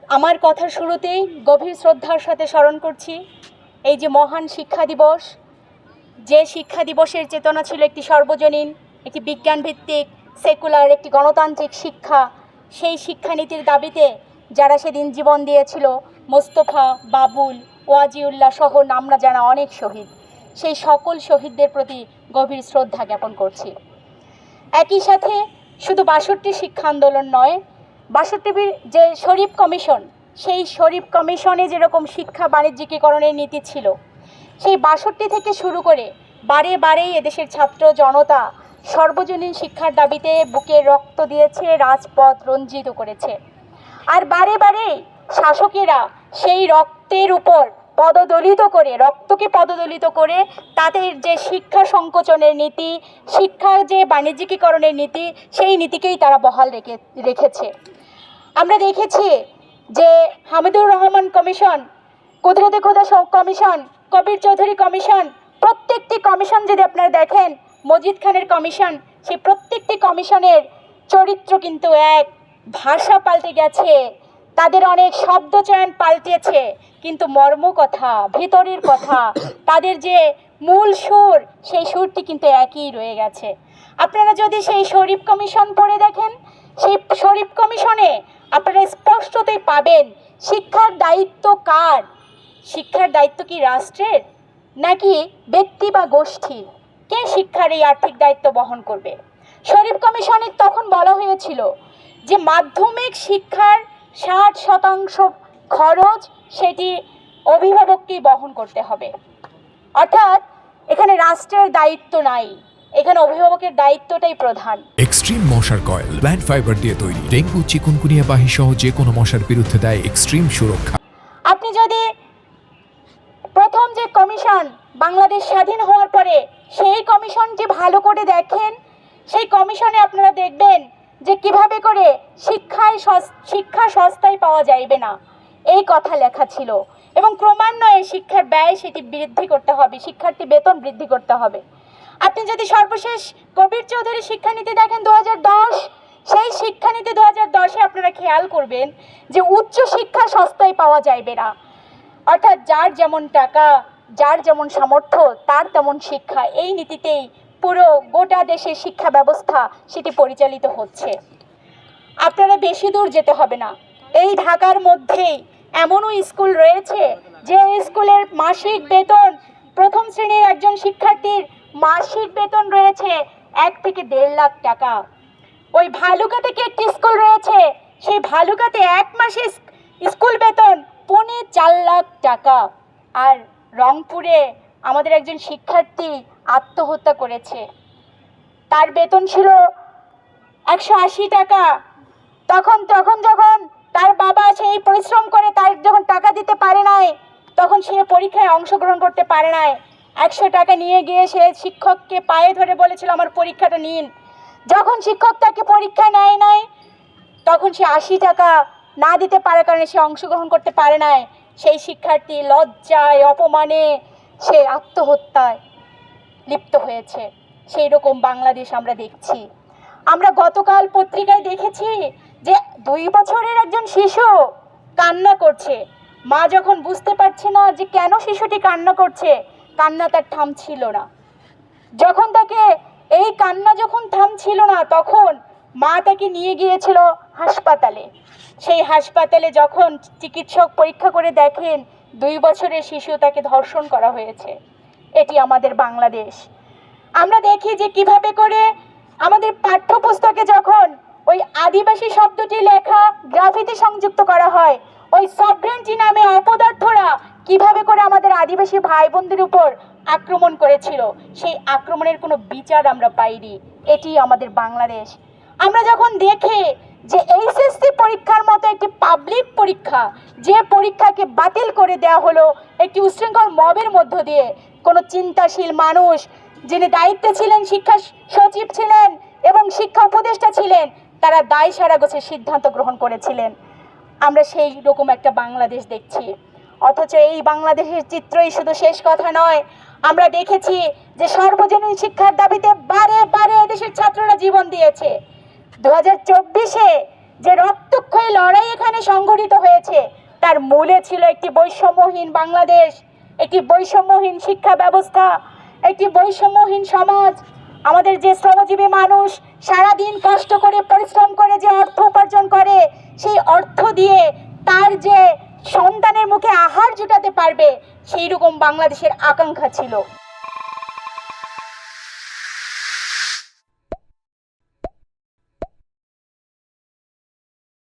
আমার কথার শুরুতেই গভীর শ্রদ্ধার সাথে স্মরণ করছি এই যে মহান শিক্ষা দিবস, যে শিক্ষা দিবসের চেতনা ছিল একটি সর্বজনীন, একটি বিজ্ঞানভিত্তিক, সেকুলার, একটি গণতান্ত্রিক শিক্ষা। সেই শিক্ষানীতির দাবিতে যারা সেদিন জীবন দিয়েছিল, মোস্তফা, বাবুল, ওয়াজিউল্লাহ সহ নামনা জানা অনেক শহীদ, সেই সকল শহীদদের প্রতি গভীর শ্রদ্ধা জ্ঞাপন করছি। একই সাথে শুধু ৬২ শিক্ষা আন্দোলন নয়, ৬২ যে শরীফ কমিশন, সেই শরীফ কমিশনে যেরকম শিক্ষা বাণিজ্যিকীকরণের নীতি ছিল, সেই ৬২ থেকে শুরু করে বারে বারেই এদেশের ছাত্র জনতা সর্বজনীন শিক্ষার দাবিতে বুকে রক্ত দিয়েছে, রাজপথ রঞ্জিত করেছে। আর বারে বারেই শাসকেরা সেই রক্তের উপর পদদলিত করে, রক্তকে পদদলিত করে তাদের যে শিক্ষা সংকোচনের নীতি, শিক্ষার যে বাণিজ্যিকীকরণের নীতি, সেই নীতিকেই তারা বহাল রেখেছে। আমরা দেখেছি যে হামিদুর রহমান কমিশন, কুদরতে খোদা কমিশন, কবির চৌধুরী কমিশন, প্রত্যেকটি কমিশন যদি আপনারা দেখেন, মজিদ খানের কমিশন, সেই প্রত্যেকটি কমিশনের চরিত্র কিন্তু এক, ভাষা পাল্টে গেছে, তাদের অনেক শব্দচয়ন পাল্টেছে, কিন্তু মর্ম কথা, ভিতরের কথা, তাদের যে মূল সুর, সেই সুরটি কিন্তু একই রয়ে গেছে। আপনারা যদি সেই শরীফ কমিশন পড়ে দেখেন, সেই শরীফ কমিশনে আপনারা স্পষ্টতই পাবেন শিক্ষার দায়িত্ব কার। শিক্ষার দায়িত্ব কি রাষ্ট্রের নাকি ব্যক্তি বা গোষ্ঠীর? কে শিক্ষার এই আর্থিক দায়িত্ব বহন করবে? শরীফ কমিশনে তখন বলা হয়েছিল যে মাধ্যমিক শিক্ষার ৬০% খরচ সেটি অভিভাবককেই বহন করতে হবে। অর্থাৎ এখানে রাষ্ট্রের দায়িত্ব নাই, এখানে অভিভাবকের দায়িত্বটাই প্রধান। এক্সট্রিম মশার কয়েল প্ল্যান্ট ফাইবার দিয়ে তৈরি, ডেঙ্গু, চিকুনগুনিয়া বাহি সহ যে কোনো মশার বিরুদ্ধে দেয় এক্সট্রিম সুরক্ষা। আপনি যদি প্রথম যে কমিশন বাংলাদেশ স্বাধীন হওয়ার পরে সেই কমিশনটি ভালো করে দেখেন, সেই কমিশনে আপনারা দেখবেন যে কিভাবে করে শিক্ষা সস্তায় পাওয়া যাইবে না, এই কথা লেখা ছিল। এবং ক্রমান্বয়ে শিক্ষার ব্যয় সেটি বৃদ্ধি করতে হবে, শিক্ষার্থী বেতন বৃদ্ধি করতে হবে। আপনি যদি সর্বশেষ কবির চৌধুরী শিক্ষানীতি দেখেন ২০১০, সেই শিক্ষানীতি ২০১০-এ আপনারা খেয়াল করবেন যে উচ্চ শিক্ষা সস্তায় পাওয়া যাইবে না, অর্থাৎ যার যেমন টাকা, যার যেমন সামর্থ্য, তার তেমন শিক্ষা, এই নীতিতেই পুরো গোটা দেশের শিক্ষা ব্যবস্থা সেটি পরিচালিত হচ্ছে। আপনারা বেশি দূর যেতে হবে না, এই ঢাকার মধ্যেই এমনও স্কুল রয়েছে যে স্কুলের মাসিক বেতন, প্রথম শ্রেণীর একজন শিক্ষার্থীর মাসিক বেতন রয়েছে ১ থেকে ১.৫ লাখ টাকা। ওই ভালুকাতে একটি স্কুল রয়েছে, সেই ভালুকাতে ১ মাসে স্কুল বেতন ৪.৫ লাখ টাকা। আর রংপুরে আমাদের একজন শিক্ষার্থী আত্মহত্যা করেছে, তার বেতন ছিল ১৮০ টাকা। তখন যখন তার বাবা সেই পরিশ্রম করে তার যখন টাকা দিতে পারে নাই, তখন সে পরীক্ষায় অংশগ্রহণ করতে পারে নাই, ১০০ টাকা নিয়ে গিয়ে সে শিক্ষককে পায়ে ধরে বলেছিল আমার পরীক্ষাটা নিন। যখন শিক্ষক তাকে পরীক্ষা নেয় নাই, তখন সে ৮০ টাকা না দিতে পারার কারণে সে অংশগ্রহণ করতে পারে নাই। সেই শিক্ষার্থী লজ্জায়, অপমানে সে আত্মহত্যায় লিপ্ত হয়েছে। সেই রকম বাংলাদেশ আমরা দেখছি। আমরা গতকাল পত্রিকায় দেখেছি যে ২ বছরের একজন শিশু কান্না করছে। মা যখন বুঝতে পারছে না যে কেন শিশুটি কান্না করছে, কান্না তার থামছিল না। যখন তাকে এই কান্না যখন থামছিল না, তখন মা তাকে নিয়ে গিয়েছিল হাসপাতালে। সেই হাসপাতালে যখন চিকিৎসক পরীক্ষা করে দেখেন ২ বছরের শিশু, তাকে ধর্ষণ করা হয়েছে। এটি আমাদের বাংলাদেশ। আমরা দেখি যে কিভাবে করে আমাদের পাঠ্যপুস্তকে যখন ওই আদিবাসী শব্দটি লেখা গ্রাফিতি সংযুক্ত করা হয়, ওই সভরেন্টি নামে অপদার্থরা কিভাবে করে আমাদের আদিবাসী ভাই বোনদের উপর আক্রমণ করেছিল, সেই আক্রমণের কোনো বিচার আমরা পাইনি। এটি আমাদের বাংলাদেশ। আমরা যখন দেখি যে এইচএসসি পরীক্ষার মতো একটি পাবলিক পরীক্ষা, যে পরীক্ষাকে বাতিল করে দেওয়া হলো একটি উচ্ছৃঙ্খল মবের মধ্য দিয়ে, কোনো চিন্তাশীল মানুষ যিনি দায়িত্বে ছিলেন, শিক্ষা সচিব ছিলেন এবং শিক্ষা উপদেষ্টা ছিলেন, তারা দায় সারা গোছের সিদ্ধান্ত গ্রহণ করেছিলেন। আমরা সেই রকম একটা বাংলাদেশ দেখছি। অথচ এই বাংলাদেশের চিত্রই শুধু শেষ কথা নয়, আমরা দেখেছি যে সর্বজনীন শিক্ষার দাবিতে বারে বারে দেশের ছাত্ররা জীবন দিয়েছে। ২০২৪-এ যে রক্তক্ষয়ী লড়াই এখানে সংঘটিত হয়েছে, তার মূলে ছিল একটি বৈষম্যহীন বাংলাদেশ, একটি বৈষম্যহীন শিক্ষা ব্যবস্থা, একটি বৈষম্যহীন সমাজ। আমাদের যে শ্রমজীবী মানুষ সারাদিন কষ্ট করে পরিশ্রম করে যে অর্থ উপার্জন করে, সেই অর্থ দিয়ে তার যে সন্তানের মুখে আহার জুটাতে পারবে, সেই রকম বাংলাদেশের আকাঙ্ক্ষা ছিল।